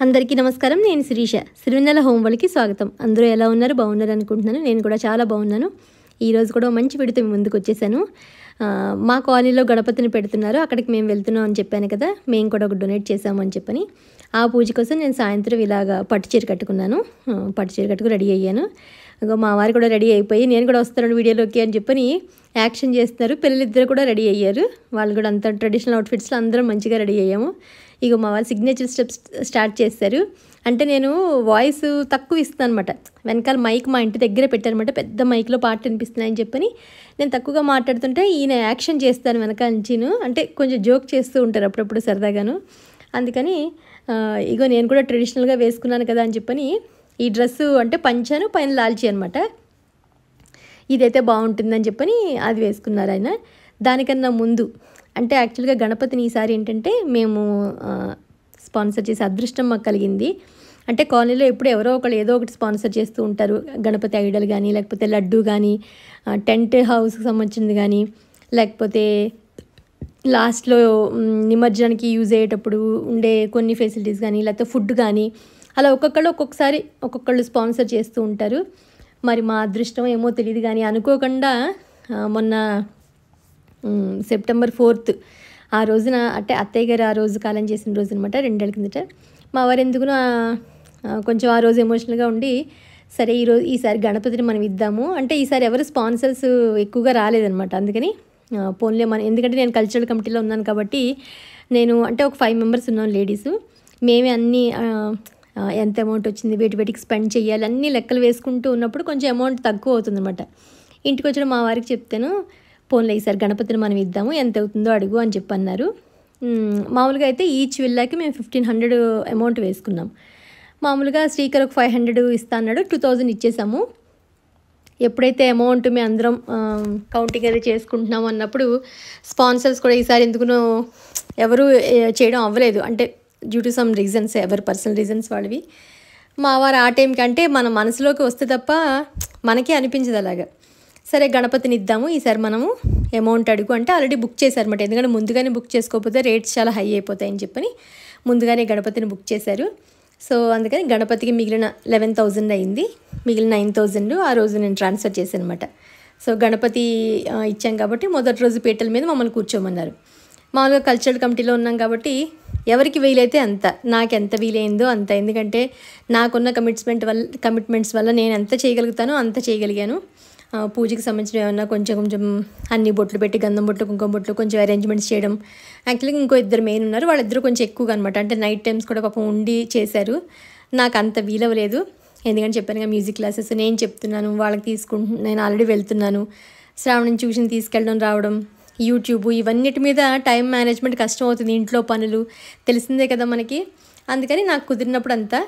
అందరికీ నమస్కారం. నేను శిరీష. సిరివెన్నెల హోమ్ వాళ్ళకి స్వాగతం. అందరూ ఎలా ఉన్నారు? బాగున్నారు అనుకుంటున్నాను. నేను కూడా చాలా బాగున్నాను. ఈరోజు కూడా మంచి వీడియోతో మీ ముందుకు వచ్చేసాను. మా కాలనీలో గణపతిని పెడుతున్నారు. అక్కడికి మేము వెళ్తున్నాం అని చెప్పాను కదా. మేము కూడా ఒక డొనేట్ చేసాము అని చెప్పని ఆ పూజ కోసం నేను సాయంత్రం ఇలాగా పట్టు చీర కట్టుకున్నాను. పట్టు చీర కట్టుకు రెడీ అయ్యాను. మా వారు కూడా రెడీ అయిపోయి నేను కూడా వస్తాను వీడియోలోకి అని చెప్పని యాక్షన్ చేస్తున్నారు. పిల్లలిద్దరు కూడా రెడీ అయ్యారు. వాళ్ళు కూడా అంత ట్రెడిషనల్ అవుట్ఫిట్స్లో అందరం మంచిగా రెడీ అయ్యాము. మా వారు సిగ్నేచర్ స్టెప్స్ స్టార్ట్ చేస్తారు. అంటే నేను వాయిస్ తక్కువ ఇస్తాను అనమాట. వెనకాల మైక్ మా ఇంటి దగ్గర పెట్టానమాట. పెద్ద మైక్లో పాట వినిపిస్తున్నాయని చెప్పని నేను తక్కువగా మాట్లాడుతుంటే ఈయన యాక్షన్ చేస్తాను వెనకాల నుంచిను. అంటే కొంచెం జోక్ చేస్తూ ఉంటారు అప్పుడప్పుడు సరదాగాను. అందుకని నేను కూడా ట్రెడిషనల్గా వేసుకున్నాను కదా అని చెప్పని ఈ డ్రెస్సు అంటే పంచాను, పైన లాల్చి అనమాట. ఇదైతే బాగుంటుందని చెప్పని అది వేసుకున్నారు ఆయన. దానికన్నా ముందు అంటే యాక్చువల్గా గణపతిని ఈసారి ఏంటంటే మేము స్పాన్సర్ చేసే అదృష్టం మాకు కలిగింది. అంటే కాలనీలో ఎప్పుడు ఎవరో ఒకళ్ళు ఏదో ఒకటి స్పాన్సర్ చేస్తూ ఉంటారు. గణపతి ఐడల్ కానీ, లేకపోతే లడ్డు కానీ, టెంట్ హౌస్కి సంబంధించింది కానీ, లేకపోతే లాస్ట్లో నిమజ్జనానికి యూజ్ అయ్యేటప్పుడు ఉండే కొన్ని ఫెసిలిటీస్ కానీ, లేకపోతే ఫుడ్ కానీ, అలా ఒక్కొక్కళ్ళు ఒక్కొక్కళ్ళు స్పాన్సర్ చేస్తూ ఉంటారు. మరి మా అదృష్టం ఏమో తెలియదు కానీ అనుకోకుండా మొన్న సెప్టెంబర్ 4th ఆ రోజున అంటే అత్తయ్య గారు ఆ రోజు కాలం చేసిన రోజు అనమాట, 2 ఏళ్ళ కిందట. మా వారు ఎందుకునో కొంచెం ఆ రోజు ఎమోషనల్గా ఉండి సరే ఈసారి గణపతిని మనం ఇద్దాము అంటే ఈసారి ఎవరు స్పాన్సర్స్ ఎక్కువగా రాలేదనమాట. అందుకని పోన్లే ఎందుకంటే నేను కల్చరల్ కమిటీలో ఉన్నాను కాబట్టి నేను అంటే ఒక 5 మెంబర్స్ ఉన్నాం లేడీసు. మేమే అన్నీ ఎంత అమౌంట్ వచ్చింది, వేటికి స్పెండ్ చేయాలి అన్నీ లెక్కలు వేసుకుంటూ ఉన్నప్పుడు కొంచెం అమౌంట్ తక్కువ అవుతుంది అనమాట. ఇంటికి వచ్చిన మా వారికి చెప్తాను, పోన్లే ఈసారి గణపతిని మనం ఇద్దాము, ఎంత అవుతుందో అడుగు అని చెప్పన్నారు. మామూలుగా అయితే ఈచ్ విల్లాకి మేము 1500 అమౌంట్ వేసుకున్నాం. మామూలుగా శ్రీకర్ ఒక 500 ఇస్తా అన్నాడు, 2000 ఇచ్చేసాము. ఎప్పుడైతే అమౌంట్ మేము అందరం కౌంటింగ్ అది చేసుకుంటున్నాము అన్నప్పుడు స్పాన్సర్స్ కూడా ఈసారి ఎందుకునో ఎవరు చేయడం అవ్వలేదు. అంటే డ్యూ టు సమ్ రీజన్స్, ఎవరి పర్సనల్ రీజన్స్ వాళ్ళవి. మా వారు ఆ టైంకి అంటే మన మనసులోకి వస్తే తప్ప మనకే అనిపించదు అలాగా. సరే గణపతిని ఇద్దాము ఈసారి మనము అమౌంట్ అడుగు అంటే ఆల్రెడీ బుక్ చేశారన్నమాట. ఎందుకంటే ముందుగానే బుక్ చేసుకోకపోతే రేట్స్ చాలా హై అయిపోతాయని చెప్పని ముందుగానే గణపతిని బుక్ చేశారు. సో అందుకని గణపతికి మిగిలిన 11,000 అయింది. మిగిలిన 9,000 ఆ రోజు నేను ట్రాన్స్ఫర్ చేశాను అనమాట. సో గణపతి ఇచ్చాం కాబట్టి మొదటి రోజు పీటల మీద మమ్మల్ని కూర్చోమన్నారు. మామూలుగా కల్చరల్ కమిటీలో ఉన్నాం కాబట్టి ఎవరికి వీలైతే అంత, నాకు ఎంత వీలైందో అంత. ఎందుకంటే నాకున్న కమిట్మెంట్స్ వల్ల నేను ఎంత చేయగలుగుతానో అంత చేయగలిగాను. పూజకి సంబంధించిన ఏమన్నా కొంచెం అన్ని బొట్లు పెట్టి గంధం బొట్లు, కుంకుమ బొట్లు కొంచెం అరేంజ్మెంట్స్ చేయడం. యాక్చువల్గా ఇంకో 2 మెయిన్ ఉన్నారు, వాళ్ళిద్దరూ కొంచెం ఎక్కువగా అనమాట. అంటే నైట్ టైమ్స్ కూడా పాపం ఉండి చేశారు. నాకు అంత వీలవ్వలేదు. ఎందుకంటే చెప్పానుగా మ్యూజిక్ క్లాసెస్ నేను చెప్తున్నాను, వాళ్ళకి నేను ఆల్రెడీ వెళ్తున్నాను. శ్రావణం ట్యూషన్ తీసుకెళ్ళడం రావడం, యూట్యూబ్ ఇవన్నిటి మీద టైం మేనేజ్మెంట్ కష్టం అవుతుంది. ఇంట్లో పనులు తెలిసిందే కదా మనకి. అందుకని నాకు కుదిరినప్పుడు అంతా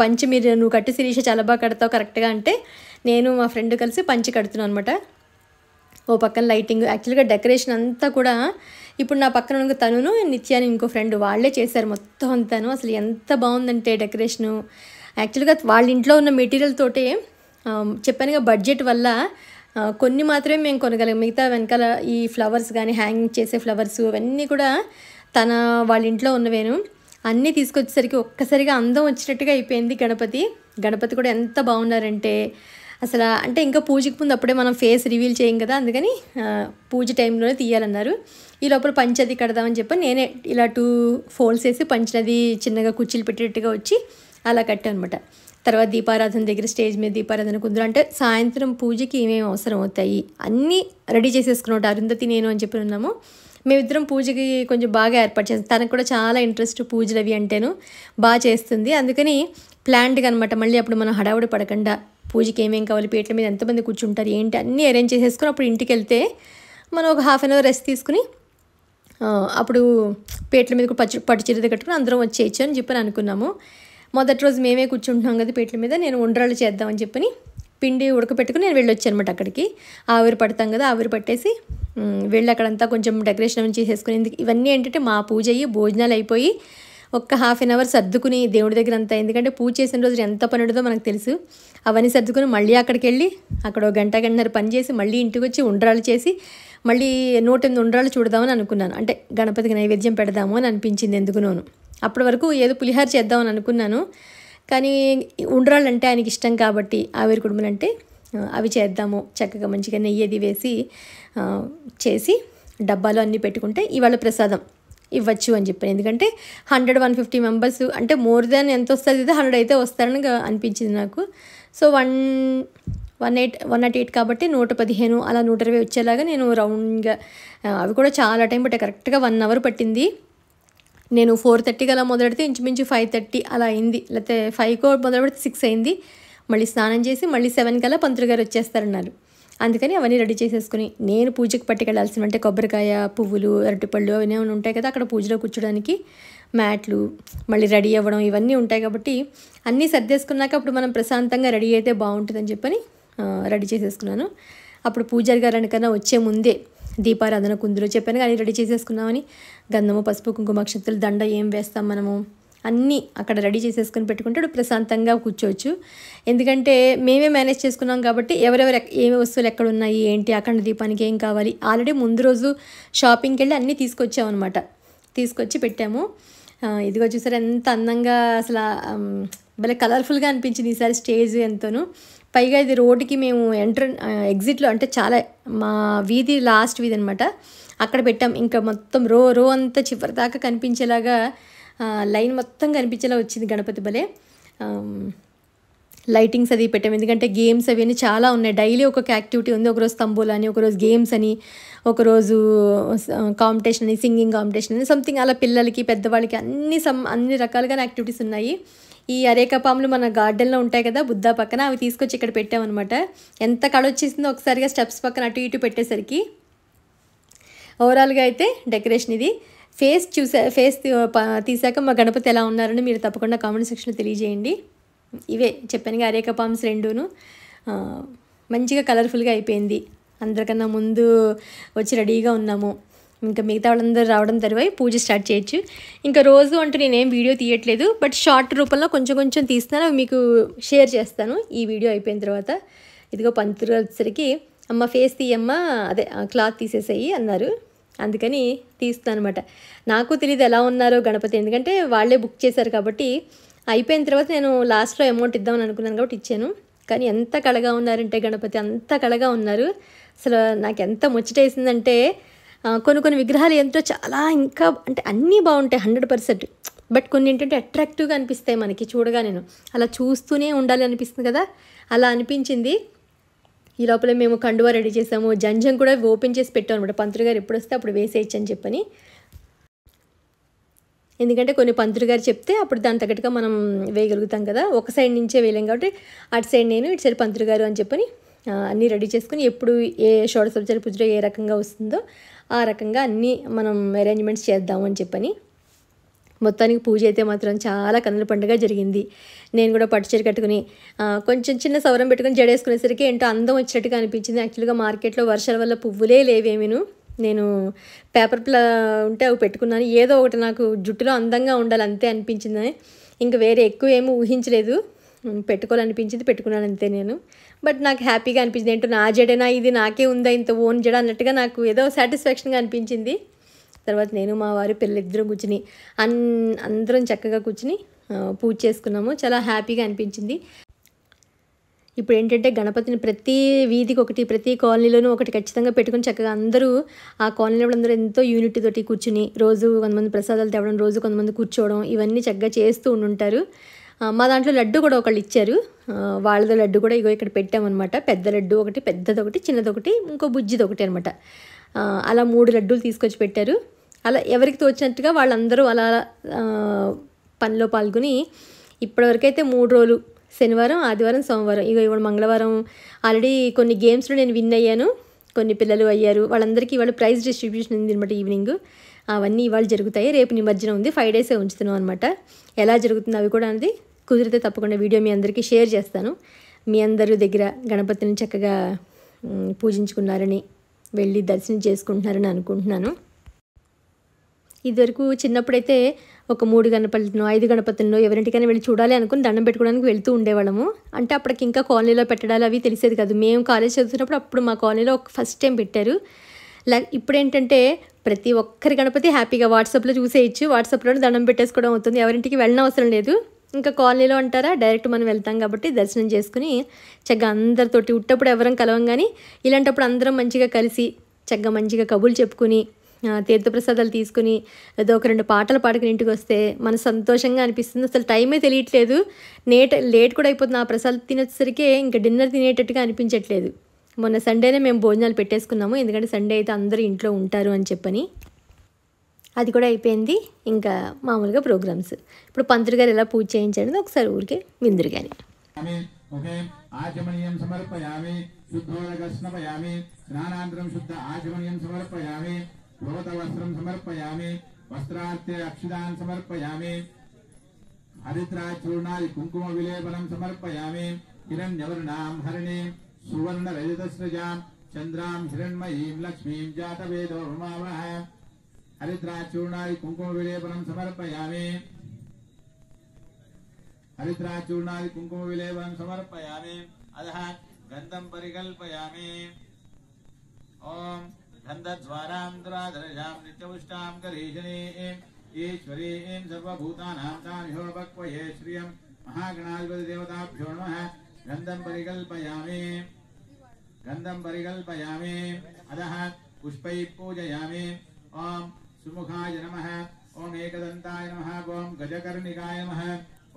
పంచి నువ్వు కట్టి శిరీష చాలా బాగా కడతావు కరెక్ట్గా అంటే నేను మా ఫ్రెండ్ కలిసి పంచి కడుతున్నాను అనమాట. ఓ పక్కన లైటింగ్, యాక్చువల్గా డెకరేషన్ అంతా కూడా ఇప్పుడు నా పక్కన ఉన్న తనును నిత్య అని ఇంకో ఫ్రెండ్ వాళ్ళే చేశారు మొత్తం అంతాను. అసలు ఎంత బాగుందంటే డెకరేషను. యాక్చువల్గా వాళ్ళ ఇంట్లో ఉన్న మెటీరియల్ తోటే చెప్పానుగా బడ్జెట్ వల్ల కొన్ని మాత్రమే మేము కొనగలం. మిగతా వెనకాల ఈ ఫ్లవర్స్ కానీ హ్యాంగింగ్ చేసే ఫ్లవర్స్ అవన్నీ కూడా వాళ్ళ ఇంట్లో ఉన్నవేను. అన్నీ తీసుకొచ్చేసరికి ఒక్కసారిగా అందం వచ్చినట్టుగా అయిపోయింది గణపతి కూడా ఎంత బాగున్నారంటే అసలు. అంటే ఇంకా పూజకి ముందు అప్పుడే మనం ఫేస్ రివీల్ చేయం కదా, అందుకని పూజ టైంలోనే తీయాలన్నారు. ఈ లోపల పంచది కడదామని చెప్పి నేనే ఇలా 2 ఫోల్డ్స్ వేసి పంచినది చిన్నగా కుర్చీలు పెట్టేట్టుగా వచ్చి అలా కట్టాను అనమాట. తర్వాత దీపారాధన దగ్గర స్టేజ్ మీద దీపారాధన కుందరు అంటే సాయంత్రం పూజకి ఏమేమి అవసరం అవుతాయి అన్నీ రెడీ చేసేసుకున్నట్టు అరుంధతి నేను అని చెప్పి ఉన్నాము. మేమిద్దరం పూజకి కొంచెం బాగా ఏర్పాటు చేస్తాం. తనకు కూడా చాలా ఇంట్రెస్ట్ పూజలు అవి అంటేను, బాగా చేస్తుంది. అందుకని ప్లాన్డ్గా అనమాట. మళ్ళీ అప్పుడు మనం హడావుడి పడకుండా పూజకి ఏమేం కావాలి, పీటల మీద ఎంతమంది కూర్చుంటారు ఏంటి అన్నీ అరేంజ్ చేసేసుకుని అప్పుడు ఇంటికి వెళ్తే మనం ఒక 1/2 అవర్ రెస్ట్ తీసుకుని అప్పుడు పీటల మీద పట్టు చీర కట్టుకుని అందరం వచ్చేయచ్చు అని చెప్పని అనుకున్నాము. మొదటి రోజు మేమే కూర్చుంటున్నాం కదా పీటల మీద. నేను ఉండ్రాళ్ళు చేద్దామని చెప్పని పిండి ఉడకపెట్టుకుని నేను వెళ్ళొచ్చాను అనమాట అక్కడికి. ఆవిరి పడతాం కదా, ఆవిరి పట్టేసి వెళ్ళి అక్కడంతా కొంచెం డెకరేషన్ చేసుకుని ఇవన్నీ ఏంటంటే మా పూజ అయ్యి భోజనాలు అయిపోయి ఒక్క 1/2 అవర్ సర్దుకుని దేవుడి దగ్గర అంతా. ఎందుకంటే పూజ చేసిన రోజు ఎంత పని ఉండదో మనకు తెలుసు. అవన్నీ సర్దుకుని మళ్ళీ అక్కడికి వెళ్ళి అక్కడ 1 గంటన్నర పని చేసి మళ్ళీ ఇంటికి వచ్చి ఉండ్రాళ్ళు చేసి మళ్ళీ 108 ఉండ్రాళ్ళు చూడదామని అనుకున్నాను. అంటే గణపతికి నైవేద్యం పెడదాము అని అనిపించింది ఎందుకునోను. అప్పటి వరకు ఏదో పులిహార చేద్దామని అనుకున్నాను, కానీ ఉండ్రాళ్ళు అంటే ఆయనకి ఇష్టం కాబట్టి ఆవిరి కుడుములు అంటే అవి చేద్దాము, చక్కగా మంచిగా నెయ్యి అది వేసి చేసి డబ్బాలో అన్నీ పెట్టుకుంటే ఇవాళ ప్రసాదం ఇవ్వచ్చు అని చెప్పాను. ఎందుకంటే 150 మెంబర్స్ అంటే మోర్ దాన్ ఎంత వస్తుంది, 100 అయితే వస్తారని అనిపించింది నాకు. సో 108 కాబట్టి 115 అలా 120 వచ్చేలాగా నేను రౌండ్గా, అవి కూడా చాలా టైం పట్టాయి, కరెక్ట్గా 1 అవర్ పట్టింది. నేను 4:30 అలా మొదలెడితే ఇంచుమించు 5:30 అలా అయింది, లేకపోతే 5 మొదలు పెడితే 6 అయింది. మళ్ళీ స్నానం చేసి మళ్ళీ 7 కల్లా పంతులు గారు వచ్చేస్తారన్నారు. అందుకని అవన్నీ రెడీ చేసేసుకుని నేను పూజకి పట్టుకెళ్ళాల్సిన అంటే కొబ్బరికాయ, పువ్వులు, అరటిపళ్ళు అవన్నీ ఏమైనా ఉంటాయి కదా అక్కడ పూజలో కూర్చోడానికి, మ్యాట్లు, మళ్ళీ రెడీ అవ్వడం ఇవన్నీ ఉంటాయి కాబట్టి అన్నీ సర్దేసుకున్నాక అప్పుడు మనం ప్రశాంతంగా రెడీ అయితే బాగుంటుందని చెప్పని రెడీ చేసేసుకున్నాను. అప్పుడు పూజారి గారు అనకన్నా వచ్చే ముందే దీపారాధన కుందులో చెప్పాను కానీ రెడీ చేసేసుకున్నామని, గంధము, పసుపు, కుంకుమ, అక్షంతలు, దండ ఏం వేస్తాం మనము అన్నీ అక్కడ రెడీ చేసేసుకొని పెట్టుకుంటే ప్రశాంతంగా కూర్చోవచ్చు. ఎందుకంటే మేమే మేనేజ్ చేసుకున్నాం కాబట్టి ఎవరెవరు ఏమి వస్తువులు ఎక్కడ ఉన్నాయి ఏంటి, అఖండ దీపానికి ఏం కావాలి ఆల్రెడీ ముందు రోజు షాపింగ్కి వెళ్ళి అన్నీ తీసుకొచ్చామన్నమాట. తీసుకొచ్చి పెట్టాము. ఇదిగో చూసారు ఎంత అందంగా, అసలు భలే కలర్ఫుల్గా అనిపించింది ఈసారి స్టేజ్ ఎంతోను. పైగా ఇది రోడ్డుకి మేము ఎగ్జిట్లో అంటే చాలా మా వీధి లాస్ట్ వీధి అనమాట, అక్కడ పెట్టాం. ఇంకా మొత్తం రో అంతా చివరి దాకా కనిపించేలాగా లైన్ మొత్తం కనిపించేలా వచ్చింది గణపతి. భలే లైటింగ్స్ అది పెట్టాము, ఎందుకంటే గేమ్స్ అవన్నీ చాలా ఉన్నాయి. డైలీ ఒక్కొక్క యాక్టివిటీ ఉంది. ఒకరోజు తంబోలా అని, ఒకరోజు గేమ్స్ అని, ఒకరోజు కాంపిటీషన్ అని, సింగింగ్ కాంపిటీషన్ అని, సంథింగ్ అలా పిల్లలకి పెద్దవాళ్ళకి అన్ని రకాలుగా యాక్టివిటీస్ ఉన్నాయి. ఈ అరేకపాములు మన గార్డెన్లో ఉంటాయి కదా బుద్ధా పక్కన, అవి తీసుకొచ్చి ఇక్కడ పెట్టామన్నమాట. ఎంత కళొచ్చేసిందో ఒకసారిగా స్టెప్స్ పక్కన అటు ఇటు పెట్టేసరికి. ఓవరాల్గా అయితే డెకరేషన్ ఇది. ఫేస్ తీసాక మా గణపతి ఎలా ఉన్నారని మీరు తప్పకుండా కామెంట్ సెక్షన్లో తెలియజేయండి. ఇవే చెప్పాను అరేక పామ్స్ రెండును మంచిగా కలర్ఫుల్గా అయిపోయింది. అందరికన్నా ముందు వచ్చి రెడీగా ఉన్నాము. ఇంకా మిగతా వాళ్ళందరూ రావడం తర్వాత పూజ స్టార్ట్ చేయొచ్చు. ఇంకా రోజు అంటూ నేనేం వీడియో తీయట్లేదు, బట్ షార్ట్ రూపంలో కొంచెం తీస్తాను, మీకు షేర్ చేస్తాను ఈ వీడియో అయిపోయిన తర్వాత. ఇదిగో పంతులు వచ్చేసరికి అమ్మ ఫేస్ తీయమ్మ, అదే క్లాత్ తీసేసేయి అన్నారు. అందుకని తీస్తాను అనమాట. నాకు తెలియదు ఎలా ఉన్నారో గణపతి, ఎందుకంటే వాళ్ళే బుక్ చేశారు కాబట్టి. అయిపోయిన తర్వాత నేను లాస్ట్లో అమౌంట్ ఇద్దామని అనుకున్నాను కాబట్టి ఇచ్చాను. కానీ ఎంత కళగా ఉన్నారంటే గణపతి, అంత కళగా ఉన్నారు. అసలు నాకు ఎంత ముచ్చటేసిందంటే కొన్ని విగ్రహాలు ఎంతో చాలా ఇంకా అంటే అన్నీ బాగుంటాయి 100%, బట్ కొన్ని ఏంటంటే అట్రాక్టివ్గా అనిపిస్తాయి మనకి చూడగా. నేను అలా చూస్తూనే ఉండాలి అనిపిస్తుంది కదా, అలా అనిపించింది. ఈ లోపల మేము కండువా రెడీ చేసాము, జంజం కూడా ఓపెన్ చేసి పెట్టాం అనమాట. పంతులు గారు ఎప్పుడు వస్తే అప్పుడు వేసేయచ్చు అని చెప్పని. ఎందుకంటే కొన్ని పంతులు గారు చెప్తే అప్పుడు దాని తగ్గట్టుగా మనం వేయగలుగుతాం కదా. ఒక సైడ్ నుంచే వేయలేం కాబట్టి అటు సైడ్ నేను, ఇటు సైడ్ పంతులు గారు అని చెప్పని అన్నీ రెడీ చేసుకుని ఎప్పుడు ఏ షోడశోపచార పూజలో ఏ రకంగా వస్తుందో ఆ రకంగా అన్నీ మనం అరేంజ్మెంట్స్ చేద్దాము అని చెప్పని. మొత్తానికి పూజ అయితే మాత్రం చాలా కన్నుల పండుగ జరిగింది. నేను కూడా పట్టుచీర కట్టుకుని కొంచెం చిన్న సవరం పెట్టుకుని జడేసుకునేసరికి ఏంటో అందం వచ్చినట్టుగా అనిపించింది. యాక్చువల్గా మార్కెట్లో వర్షాల వల్ల పువ్వులే లేవేమీను. నేను పేపర్ ఉంటే అవి పెట్టుకున్నాను. ఏదో ఒకటి నాకు జుట్టులో అందంగా ఉండాలి అంతే అనిపించింది. ఇంకా వేరే ఎక్కువ ఏమీ ఊహించలేదు, పెట్టుకోవాలనిపించింది పెట్టుకున్నాను అంతే నేను. బట్ నాకు హ్యాపీగా అనిపించింది. ఏంటో నా జడేనా ఇది, నాకే ఉందా ఇంత ఓన్ జడ అన్నట్టుగా నాకు ఏదో సాటిస్ఫాక్షన్గా అనిపించింది. తర్వాత నేను మా వారు పిల్లలిద్దరం కూర్చుని అందరం చక్కగా కూర్చుని పూజ చేసుకున్నాము. చాలా హ్యాపీగా అనిపించింది. ఇప్పుడు ఏంటంటే గణపతిని ప్రతి వీధికి ఒకటి, ప్రతి కాలనీలోనూ ఒకటి ఖచ్చితంగా పెట్టుకుని చక్కగా అందరూ ఆ కాలనీలో అందరూ ఎంతో యూనిటీ తోటి కూర్చుని రోజు కొంతమంది ప్రసాదాలు తేవడం, రోజు కొంతమంది కూర్చోవడం ఇవన్నీ చక్కగా చేస్తూ ఉండుంటారు. మా దాంట్లో లడ్డు కూడా ఒకళ్ళు ఇచ్చారు. వాళ్ళతో లడ్డు కూడా ఇగో ఇక్కడ పెట్టామన్నమాట. పెద్ద లడ్డు ఒకటి, పెద్దదొకటి, చిన్నదొకటి, ఇంకో బుజ్జిది ఒకటి అనమాట. అలా 3 లడ్డూలు తీసుకొచ్చి పెట్టారు. అలా ఎవరికి తోచినట్టుగా వాళ్ళందరూ అలా పనిలో పాల్గొని ఇప్పటివరకైతే 3 రోజులు, శనివారం, ఆదివారం, సోమవారం, ఇవాళ మంగళవారం ఆల్రెడీ కొన్ని గేమ్స్లో నేను విన్ అయ్యాను, కొన్ని పిల్లలు అయ్యారు. వాళ్ళందరికీ ఇవాళ ప్రైజ్ డిస్ట్రిబ్యూషన్ ఉంది అనమాట ఈవినింగ్. అవన్నీ ఇవాళ జరుగుతాయి. రేపు నిమజ్జనం ఉంది, 5 డేసే ఉంచుతున్నాం అనమాట. ఎలా జరుగుతుంది అవి కూడా అనేది కుదిరితే తప్పకుండా వీడియో మీ అందరికీ షేర్ చేస్తాను. మీ అందరి దగ్గర గణపతిని చక్కగా పూజించుకున్నారని, వెళ్ళి దర్శనం చేసుకుంటున్నారని అనుకుంటున్నాను. ఇదివరకు చిన్నప్పుడైతే ఒక 3 గణపతులను 5 గణపతులను ఎవరింటికైనా వెళ్ళి చూడాలి అనుకుని దండం పెట్టుకోవడానికి వెళ్తూ ఉండేవాళ్ళము. అంటే అప్పటికి ఇంకా కాలనీలో పెట్టడాలు అవి తెలిసేది కాదు. మేము కాలేజ్ చదువుతున్నప్పుడు అప్పుడు మా కాలనీలో ఫస్ట్ టైం పెట్టారు. ఇప్పుడేంటంటే ప్రతి ఒక్కరి గణపతి హ్యాపీగా వాట్సాప్లో చూసేయచ్చు, వాట్సాప్లో దండం పెట్టేసుకోవడం అవుతుంది, ఎవరింటికి వెళ్ళనవసరం లేదు. ఇంకా కాలనీలో అంటారా డైరెక్ట్ మనం వెళ్తాం కాబట్టి దర్శనం చేసుకుని చక్కగా అందరితోటి ఉట్టప్పుడు ఎవరం కలవం, కానీ ఇలాంటప్పుడు అందరం మంచిగా కలిసి చక్కగా మంచిగా కబుర్లు చెప్పుకుని తీర్థప్రసాదాలు తీసుకుని ఏదో ఒక 2 పాటలు పాడుకుని ఇంటికి వస్తే మన సంతోషంగా అనిపిస్తుంది. అసలు టైమే తెలియట్లేదు, లేట్ కూడా అయిపోతుంది. ఆ ప్రసాదం తినేసరికి ఇంకా డిన్నర్ తినేటట్టుగా అనిపించట్లేదు. మొన్న సండేనే మేము భోజనాలు పెట్టేసుకున్నాము, ఎందుకంటే సండే అయితే అందరూ ఇంట్లో ఉంటారు అని చెప్పని. అది కూడా అయిపోయింది. ఇంకా మామూలుగా ప్రోగ్రామ్స్. ఇప్పుడు పంతులు గారు ఎలా పూజ చేయించాడో ఒకసారి ఊరికే విందురు కానీ. ఆచమనీయం సమర్పయామి, శుద్ధోదకస్నపయామి, స్నానాంతరం శుద్ధ ఆచమనీయం సమర్పయామి, భవత వస్త్రం సమర్పయామి, వస్త్రార్థే అక్షిదాన్ సమర్పయామి, హరిద్రాచూర్ణాది కుంకుమ విలేపనం సమర్పయామి, హిరణ్యవర్ణాం హరిణీం సువర్ణ రజతస్రజాం చంద్రాం హిరణ్మయీం లక్ష్మీం జాతవేదో మమావహ. హరిద్రాచూర్ణాది కుంకుమ విలేపనం సమర్పయామి, హరిద్రాచూర్ణాది కుంకుమ విలేపనం సమర్పయామి. అధః గంధం పరికల్పయామి. ఓం గంధద్వారాం దురాధరజాం నిత్యపుష్టాం కరీషణీం ఈశ్వరీం సర్వభూతానాం తామిహోపక్వయే శ్రియం మహాగణాధిపతి దేవతాభ్యో నమః. గంధం పరికల్పయామి, గంధం పరికల్పయామి. అధః పుష్పై పూజయామి. ఓం సుముఖాయ నమః, ఓం ఏకదంతాయ నమః, ఓం గజకర్ణికాయ నమః,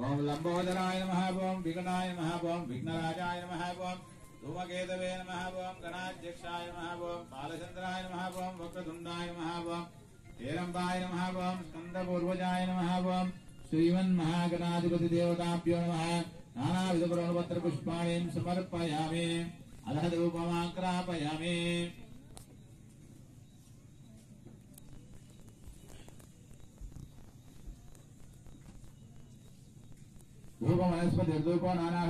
ఓం లంబోదరాయ నమః, ఓం విఘ్నాయ నమః, ఓం విఘ్నరాజాయ నమః, ఓం ధూమకేతవే నమః, ఓం గణాధ్యక్షాయ నమః, ఓం బాలచంద్రాయ నమః, ఓం వక్రతుండాయ నమః, ఓం హేరంబాయ నమః, ఓం స్కందపూర్వజాయ నమః, ఓం శ్రీమన్మహాగణాధిపతి దేవతాభ్యో నమః. నానావిధ పుష్పపత్ర పుష్పాణి సమర్పయామి. అధః ధూపమాగ్రాపయామి. ధూప వనస్పతి ధూపో నానా